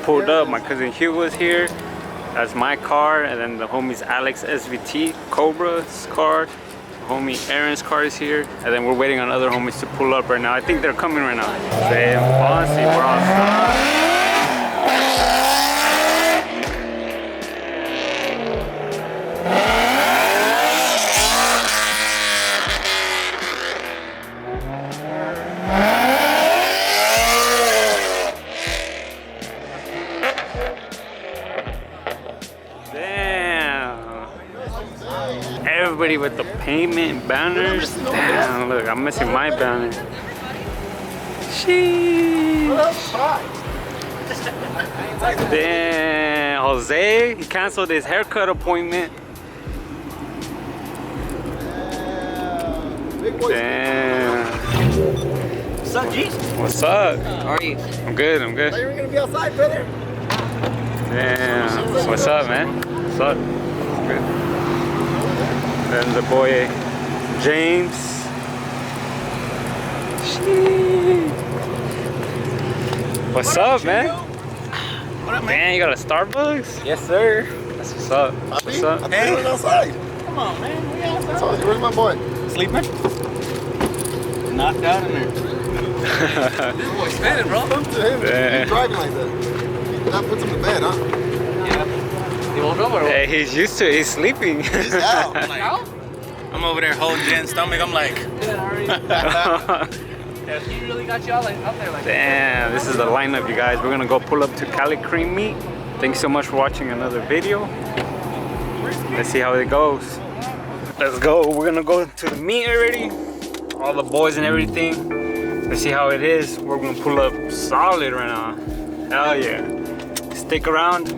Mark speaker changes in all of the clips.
Speaker 1: pulled up. My cousin Hugo's here. That's my car, and then the homie's Alex SVT Cobra's car. Homie Aaron's car is here, and then we're waiting on other homies to pull up right now. I think they're coming right now. Damn, fancy, we're outside. Everybody with the payment banners. Damn, look, I'm missing my banner. Sheesh. Damn, Jose, he canceled his haircut appointment. Damn.
Speaker 2: What's up, G?
Speaker 1: What's up?
Speaker 2: How are you?
Speaker 1: I'm good, I'm good.
Speaker 2: I thought you were gonna be outside, brother.
Speaker 1: Damn. What's up, man? What's up? It's good. And the boy James. Sheesh. What's up, man?
Speaker 2: What up, man?
Speaker 1: Man, you got a Starbucks?
Speaker 2: Yes, sir.
Speaker 1: That's what's up. What's up?
Speaker 2: Hey.
Speaker 3: We're outside.
Speaker 2: Come on, man. We outside.
Speaker 3: So, where's my boy?
Speaker 2: Sleeping? Knocked out in there. This boy's spinning, bro.
Speaker 3: Come to him.
Speaker 1: Yeah.
Speaker 3: He's driving like that. That puts him to bed, huh?
Speaker 2: Yeah. You woke up or what?
Speaker 1: Hey, he's used to it. He's sleeping.
Speaker 3: He's out.
Speaker 2: I'm over there holding Jen's stomach. I'm like, yeah, he really got you all like up there like
Speaker 1: Damn, this is the lineup, you guys. We're gonna go pull up to Cali Cream Meat. Thanks so much for watching another video. Let's see how it goes. Let's go. We're gonna go to the meet already. All the boys and everything. Let's see how it is. We're gonna pull up solid right now. Hell yeah. Stick around.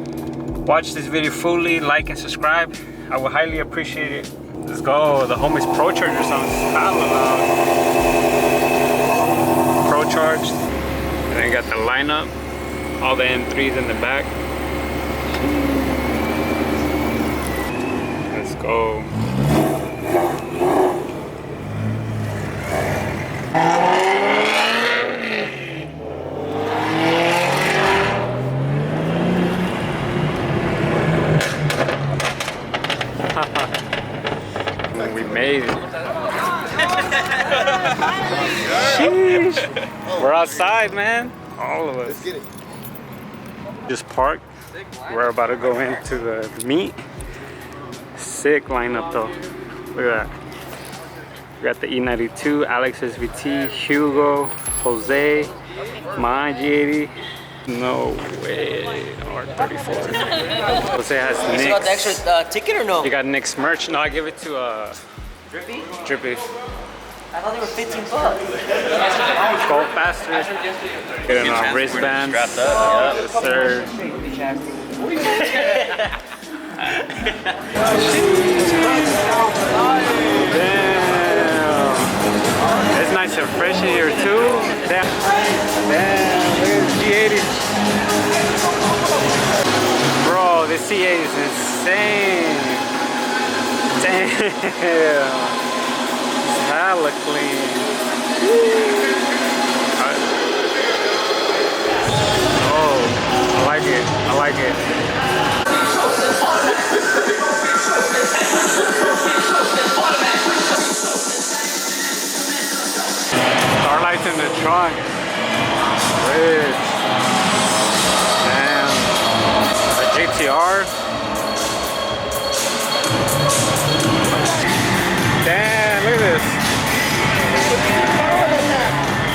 Speaker 1: Watch this video fully. Like and subscribe. I would highly appreciate it. Let's go. The homies Pro Charger sounds hella loud. Pro Charged. And then got the lineup. All the M3s in the back. Let's go. We made it. Sheesh. We're outside, man. All of us.
Speaker 3: Let's get it.
Speaker 1: Just parked. We're about to go into the meet. Sick lineup though. Look at that. We got the E92, Alex SVT, Hugo, Jose, my G80. No way. R34. Jose has
Speaker 2: You
Speaker 1: Nick's.
Speaker 2: got the extra ticket or no?
Speaker 1: You got Nick's merch? No, I give it to
Speaker 2: Drippy?
Speaker 1: Drippy.
Speaker 2: I thought they were 15 bucks.
Speaker 1: Go faster. Getting our wristbands.
Speaker 2: Strapped up.
Speaker 1: Yes, sir. Damn. It's nice and fresh in here too. Damn. Damn. Look at the G80. Bro, this C8 is insane. Damn. It's hella clean. Oh, I like it. I like it. Starlight's in the trunk. Rich. Damn. A GTR. Damn, look at this.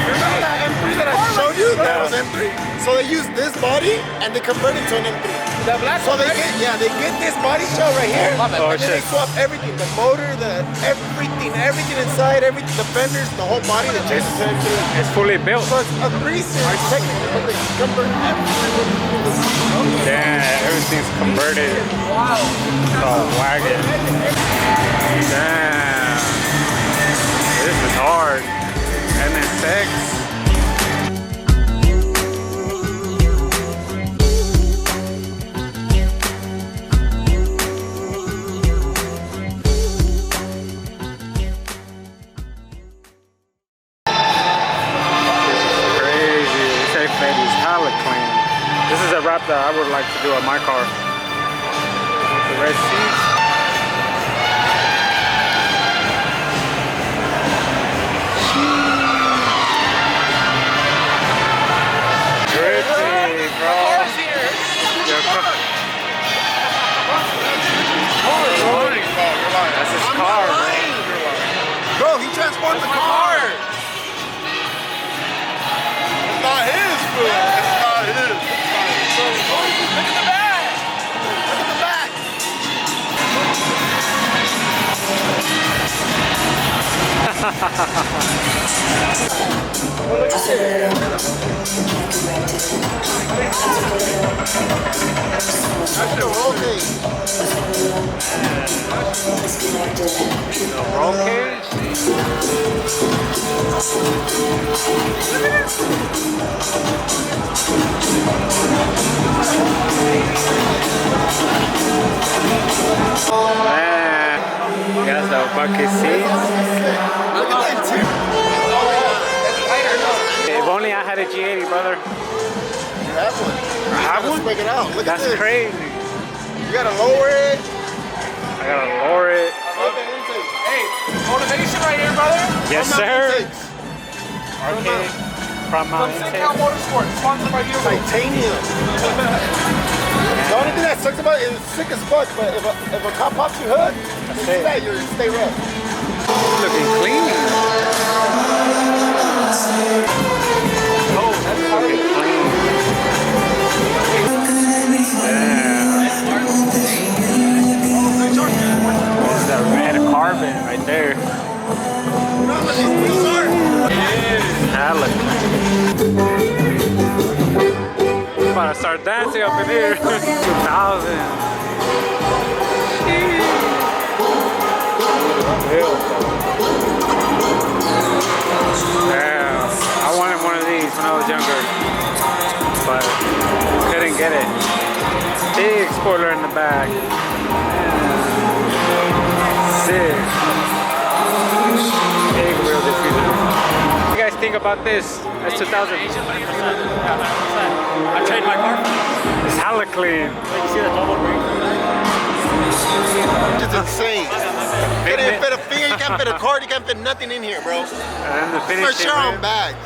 Speaker 3: Remember that M3 that I showed you? That was M3. So they use this body and they convert it to an M3.
Speaker 2: The black
Speaker 3: So they get this body shell right here.
Speaker 1: Oh,
Speaker 3: And then
Speaker 1: shit.
Speaker 3: they swap everything. The motor, everything inside, everything, the fenders, the whole body, the chases to M3.
Speaker 1: It's fully built.
Speaker 3: So it's a 3-series technically, but they convert everything.
Speaker 1: Damn, everything's converted.
Speaker 2: Wow.
Speaker 1: Oh, wagon. Damn. This is hard. NSX. Crazy. This X-80 is hella clean. This is a wrap that I would like to do on my car. The red seats. Drifting, bro. Your car. That's his car, bro.
Speaker 3: Bro, he transformed the car. It's not his, bro. It's not his. Look at the back. Look at the back. That's the roll cage.
Speaker 1: The roll cage? Man, you got the bucket seats.
Speaker 3: Look at that too.
Speaker 1: If only I had a G80, brother.
Speaker 3: You have one.
Speaker 1: I have
Speaker 3: Let's
Speaker 1: one?
Speaker 3: break it out. Look
Speaker 1: That's
Speaker 3: at this.
Speaker 1: crazy.
Speaker 3: You gotta lower it.
Speaker 1: I gotta lower it.
Speaker 2: Hey, motivation right here, brother.
Speaker 1: Yes, sir. Okay. Front mount
Speaker 2: From
Speaker 1: intake.
Speaker 2: Sitcom Motorsports, sponsored by you.
Speaker 3: Titanium. The only thing that sucks about it is it's sick as fuck, but if a cop pops your hood, you see that, you stay rough.
Speaker 1: Looking clean. Oh, that's looking clean. What's that red carbon right there? Hella clean. I'm about to start dancing up in here. 2000. Yeah, I wanted one of these when I was younger, but couldn't get it. Big spoiler in the back. Sick. Big real diffuser. What do you guys think about this? That's 2000.
Speaker 2: I traded my car.
Speaker 1: It's hella clean.
Speaker 2: You see the double ring?
Speaker 3: It's insane. You can't even fit a finger, you can't fit a card, you can't fit nothing in here, bro.
Speaker 1: And then the
Speaker 3: For
Speaker 1: finish.
Speaker 3: sure on bags.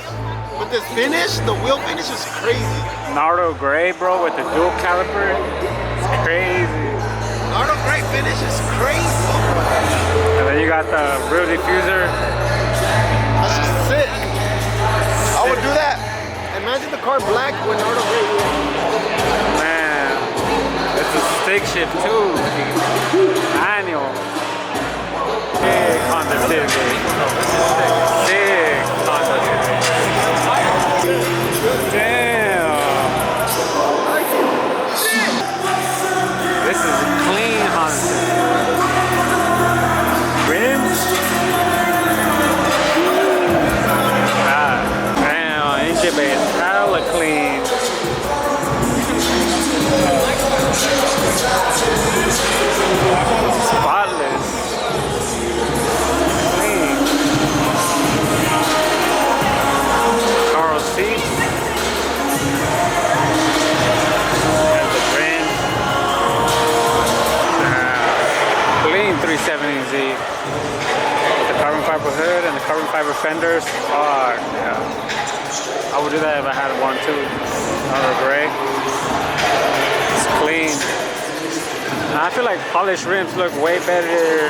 Speaker 3: But this finish, the wheel finish is crazy.
Speaker 1: Nardo gray, bro, with the dual caliper. It's crazy.
Speaker 3: Nardo Gray finish is crazy.
Speaker 1: And then you got the real diffuser.
Speaker 3: That's just sick. I would do that. Imagine the car black with Nardo Gray.
Speaker 1: Man, it's a stick shift too. Manual. Big Honda Civic. Big Honda Civic. Damn. This is a clean Honda Civic. Rims. Damn, engine bay is hella clean. Spotless. Clean. Carl seats. And the rims. Clean 370Z. With the carbon fiber hood and the carbon fiber fenders. Oh, yeah. I would do that if I had one too. Another gray. It's clean. And I feel like polished rims look way better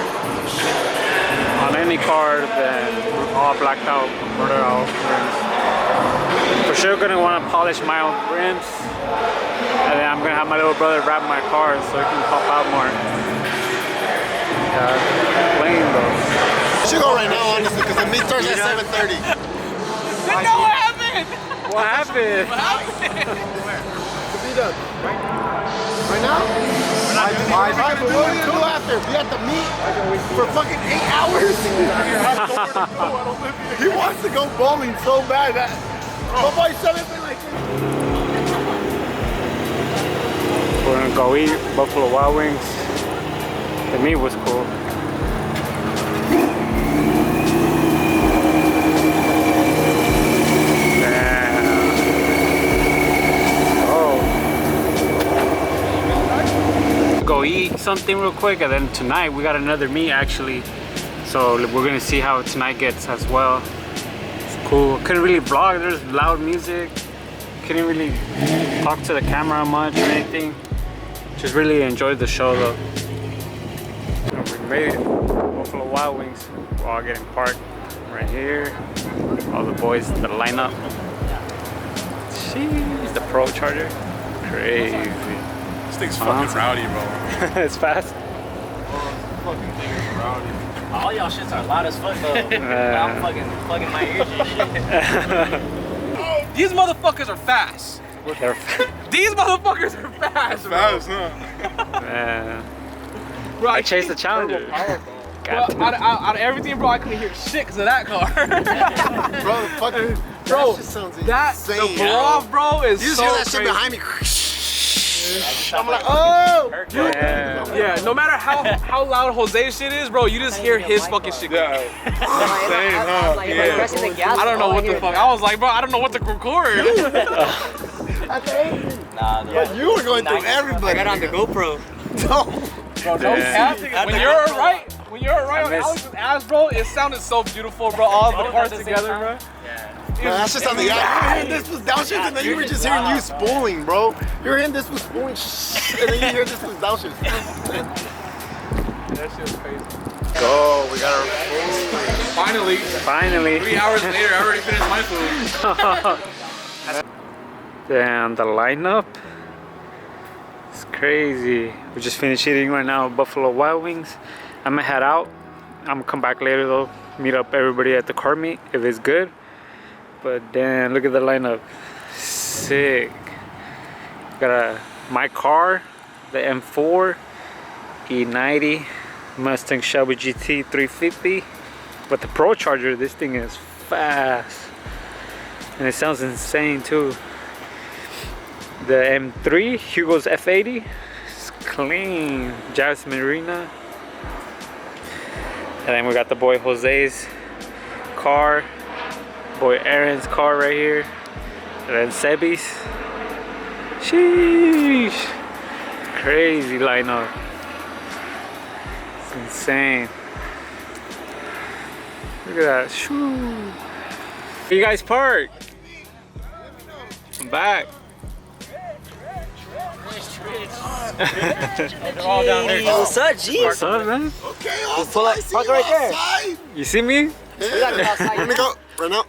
Speaker 1: on any car than all blacked out rims. For sure gonna want to polish my own rims. And then I'm gonna have my little brother wrap my car so it can pop out more. Yeah, clean though.
Speaker 3: Should go right now, honestly, because the meet starts at 7:30.
Speaker 2: Didn't know what happened.
Speaker 1: What happened?
Speaker 2: What happened?
Speaker 3: Be done. Right now? Alright, but what are we gonna do after? Be at the meet for fucking 8 hours? He wants to go bowling so bad that. But by 7 like this.
Speaker 1: We're gonna go eat Buffalo Wild Wings. The meat was cool. Damn. Oh. something real quick, and then tonight we got another meet actually. So we're gonna see how tonight gets as well. It's cool. Couldn't really vlog. There's loud music. Couldn't really talk to the camera much or anything. Just really enjoyed the show though. We made it. Buffalo Wild Wings. We're all getting parked right here. All the boys that line up. Sheesh, the Pro Charger. Crazy.
Speaker 2: This thing's fucking rowdy, bro.
Speaker 1: It's fast.
Speaker 2: This fucking thing is rowdy.
Speaker 4: All y'all shits are loud as fuck though. I'm fucking plugging my ears and shit.
Speaker 5: These motherfuckers are fast. These motherfuckers are fast, bro.
Speaker 2: Fast, huh?
Speaker 5: Bro,
Speaker 1: I chased the Challenger.
Speaker 5: Bro, out of everything, bro, I couldn't hear shit because of that car.
Speaker 3: Bro, fucking.
Speaker 5: Bro,
Speaker 3: that shit sounds
Speaker 5: that
Speaker 3: insane.
Speaker 5: the Barov, bro, is
Speaker 3: You just
Speaker 5: so
Speaker 3: hear that shit
Speaker 5: crazy.
Speaker 3: behind me. I'm like, oh!
Speaker 1: Yeah.
Speaker 5: Yeah, no matter how loud Jose's shit is, bro, you just hear his fucking shit.
Speaker 2: Yeah. Insane, huh? Yeah.
Speaker 5: I don't know what the fuck. I was like, bro, I don't know what to record.
Speaker 3: But you were going through everybody.
Speaker 4: I got on the GoPro.
Speaker 3: No.
Speaker 5: Bro, no cap. When you're right on Alex's ass, bro, it sounded so beautiful, bro. All the parts together, bro.
Speaker 3: No, that's just on the hearing this was downshifts, and then you were just hearing you spooling, bro. You're hearing this was spooling, and then you hear this was downshifts.
Speaker 5: That shit was crazy.
Speaker 1: Go, we got our
Speaker 5: Finally,
Speaker 1: finally.
Speaker 5: 3 hours later, I already finished my food.
Speaker 1: Damn, the lineup. It's crazy. We just finished eating right now Buffalo Wild Wings. I'm gonna head out. I'm gonna come back later though. Meet up everybody at the car meet if it's good. But damn, look at the lineup. Sick. Got my car, the M4, E90, Mustang Shelby GT 350. But the Pro Charger, this thing is fast. And it sounds insane too. The M3, Hugo's F80, it's clean. Jazz Marina. And then we got the boy Jose's car, boy Aaron's car right here, and then Sebi's. Sheesh. Crazy lineup. It's insane. Look at that. Shoo. Where you guys park? I'm back.
Speaker 4: All down there. What's up, G?
Speaker 1: What's up, man?
Speaker 3: Okay,
Speaker 4: Pull up, park right there.
Speaker 1: You see me?
Speaker 3: Yeah. Let me go right now.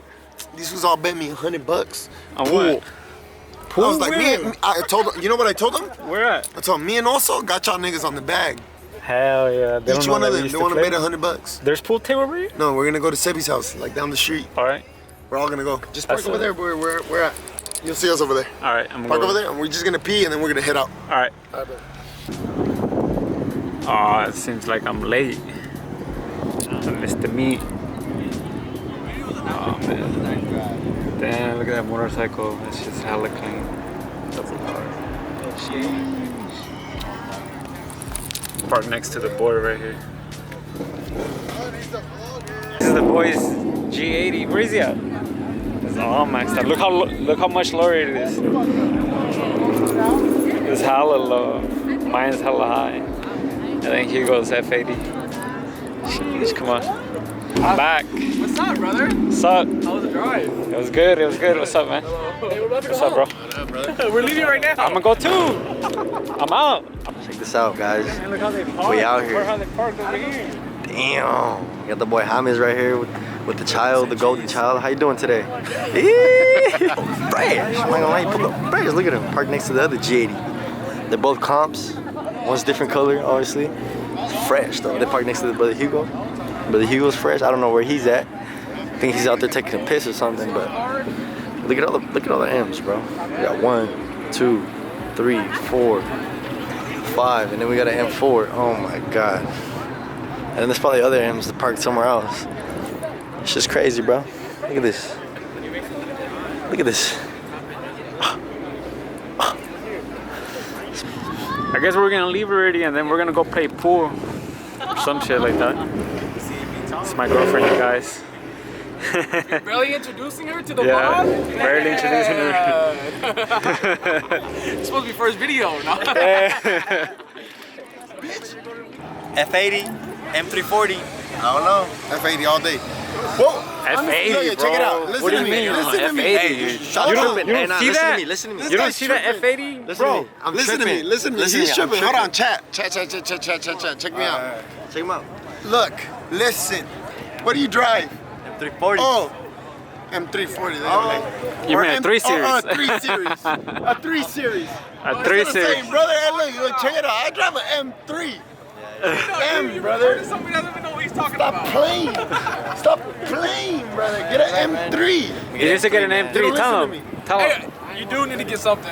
Speaker 3: These was all bet me $100.
Speaker 1: On what?
Speaker 3: I was like, I told them, you know what I told them?
Speaker 1: Where at?
Speaker 3: I told them, me and also got y'all niggas on the bag.
Speaker 1: Hell yeah. They
Speaker 3: Each
Speaker 1: don't know
Speaker 3: one
Speaker 1: that
Speaker 3: of
Speaker 1: we
Speaker 3: them,
Speaker 1: used
Speaker 3: they
Speaker 1: to
Speaker 3: want to
Speaker 1: play.
Speaker 3: bet $100.
Speaker 1: There's pool table over here?
Speaker 3: No, we're gonna go to Sebi's house, like down the street.
Speaker 1: Alright.
Speaker 3: We're all gonna go. Just park
Speaker 1: That's
Speaker 3: over
Speaker 1: it.
Speaker 3: there where we're at. You'll see us over there.
Speaker 1: Alright, I'm gonna
Speaker 3: Park
Speaker 1: go
Speaker 3: over there, and we're just gonna pee, and then we're gonna head out.
Speaker 1: Alright.
Speaker 3: All right, bro.
Speaker 1: Oh, it seems like I'm late. I missed the meet. Oh man. Damn, look at that motorcycle. It's just hella clean. Double car. Park next to the board right here. This is the boys G80. Where is he at? It's all maxed out. Look how much lower it is. It's hella low. Mine's hella high. I think Hugo's F80. Sheesh, come on. I'm back.
Speaker 5: What's up, brother?
Speaker 1: What's up?
Speaker 5: How was the drive?
Speaker 1: It was good. It was good. What's up, man?
Speaker 5: Hey, we're about to
Speaker 1: What's
Speaker 5: go
Speaker 1: up, bro?
Speaker 5: home. We're leaving right now.
Speaker 1: I'm gonna go too. I'm out.
Speaker 6: Check this out, guys.
Speaker 1: Man, look how they park.
Speaker 6: We out here.
Speaker 1: Look how they parked over here.
Speaker 6: Damn. We got the boy James right here with the child, the golden child. How you doing today? Fresh. I'm not gonna lie, pull up. Fresh. Look at him. Parked next to the other G80. They're both comps. One's different color, obviously. Fresh though. They parked next to the brother Hugo. Brother Hugo's fresh. I don't know where he's at. I think he's out there taking a piss or something. But look at all the M's, bro. We got 1, 2, 3, 4, 5, and then we got an M4. Oh my god. And then there's probably other M's that parked somewhere else. It's just crazy, bro. Look at this. Look at this.
Speaker 1: I guess we're gonna leave already and then we're gonna go play pool or some shit like that. It's my girlfriend, you guys.
Speaker 5: Barely introducing her to the
Speaker 1: Yeah,
Speaker 5: vlog?
Speaker 1: barely introducing her.
Speaker 5: It's supposed to be first video, no?
Speaker 3: bitch.
Speaker 6: F80, M340.
Speaker 3: I don't know. F80 all day. Whoa.
Speaker 1: F80,
Speaker 3: Look,
Speaker 1: bro.
Speaker 3: check it out. Listen
Speaker 1: What do
Speaker 3: to
Speaker 1: you
Speaker 3: me.
Speaker 1: mean?
Speaker 3: Listen to me.
Speaker 1: F80.
Speaker 3: Hey, shut
Speaker 1: You
Speaker 3: up.
Speaker 1: don't, you don't see that?
Speaker 6: Listen to me.
Speaker 1: You don't
Speaker 3: guy's
Speaker 1: see that
Speaker 3: tripping.
Speaker 1: F80?
Speaker 3: Bro,
Speaker 6: I'm
Speaker 3: listen to me.
Speaker 6: tripping.
Speaker 3: Listen to me.
Speaker 6: Listen
Speaker 3: He's
Speaker 6: to me, I'm
Speaker 3: tripping. Hold
Speaker 6: tripping.
Speaker 3: on. Chat. Check me out.
Speaker 6: Check him out.
Speaker 3: Look, listen. What do you drive?
Speaker 6: M340.
Speaker 3: Oh, M340.
Speaker 1: You mean a 3 Series?
Speaker 3: Oh, a 3 Series. A 3 Series.
Speaker 1: A 3
Speaker 3: It's the
Speaker 1: Series.
Speaker 3: same, brother. Hey, look, check it out. I drive an M3. M, brother.
Speaker 5: Somebody doesn't even know what he's talking
Speaker 3: Stop
Speaker 5: about.
Speaker 3: playing. Stop playing, brother. Get an M3.
Speaker 1: He needs to get an
Speaker 3: You
Speaker 1: M3.
Speaker 3: don't
Speaker 1: Tell
Speaker 3: listen to
Speaker 1: him.
Speaker 3: me.
Speaker 1: Tell him.
Speaker 5: Hey, you do need to get something.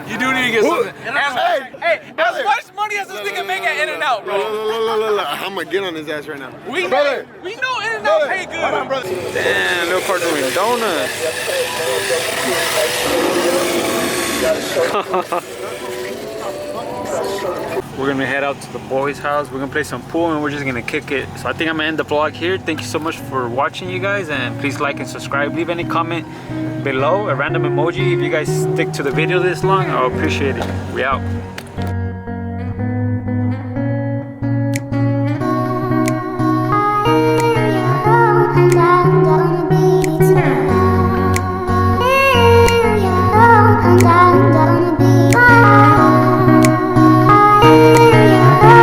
Speaker 5: You do need to get something. Hey,
Speaker 3: brother.
Speaker 5: as much money as this nigga make at In-N-Out, bro.
Speaker 3: Look. I'm gonna get on his ass right now.
Speaker 5: We know In-N-Out
Speaker 3: Brother,
Speaker 5: pay good.
Speaker 3: hold on, brother.
Speaker 1: Damn, little part doing donuts. We're gonna head out to the boys' house. We're gonna play some pool and we're just gonna kick it. So I think I'm gonna end the vlog here. Thank you so much for watching, you guys, and please like and subscribe. Leave any comment below, a random emoji if you guys stick to the video this long. I'll appreciate it. We out.